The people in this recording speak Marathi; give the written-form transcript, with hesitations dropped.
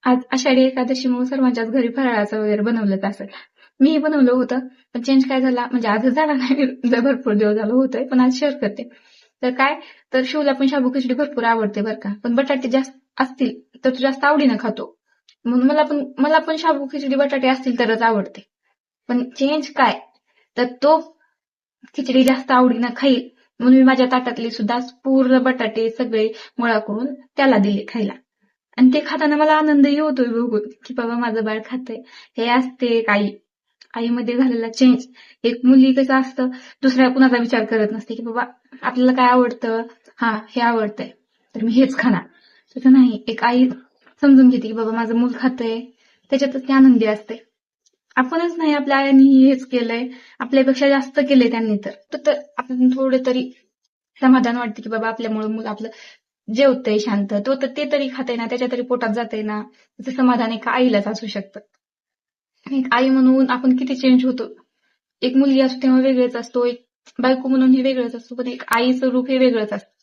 आज आषाढी एकादशीमुळे सर्वांच्याच घरी फराळाचं वगैरे बनवलंच असेल. मीही बनवलं होतं, पण चेंज काय झाला म्हणजे आजच झाला नाही, भरपूर दिवस झालं होतंय, पण आज शेअर करते. तर काय, तर शिवला पण शाबू खिचडी भरपूर आवडते बरं का, पण बटाटे जास्त असतील तर तो जास्त आवडीनं खातो. म्हणून मला पण शाबू खिचडी बटाटे असतील तरच आवडते. पण चेंज काय, तर तो खिचडी जास्त आवडीनं खाईल म्हणून मी माझ्या ताटातले सुद्धा पूर्ण बटाटे सगळे गोळा करून त्याला दिले खायला. आणि ते खाताना मला आनंदही होतोय बघून की बाबा माझं बाळ खातंय. हे असते एक आईमध्ये झालेला चेंज. एक मुली कसं असतं, दुसऱ्या कुणाचा विचार करत नसते की बाबा आपल्याला काय आवडतं, हा हे आवडतंय तर मी हेच खाणार. तसं नाही, एक आई समजून घेते की बाबा माझं मूल खातंय, त्याच्यातच ती आनंदी असते. आपणच नाही, आपल्या आयांनी हेच केलंय, आपल्यापेक्षा जास्त केलंय त्यांनी, तर आपण थोडं तरी समाधान वाटते की बाबा आपल्यामुळे मूल आपलं जेवतंय शांत, तो तर ते तरी खातंय ना, त्याच्या तरी पोटात जातंय ना. त्याचं समाधान एका आईलाच असू शकतं. एक आई म्हणून आपण किती चेंज होतो. एक मुलगी असतो तेव्हा वेगळेच असतो, एक बायको म्हणून हे वेगळंच असतो, पण एक आईचं रूप हे वेगळंच असतं.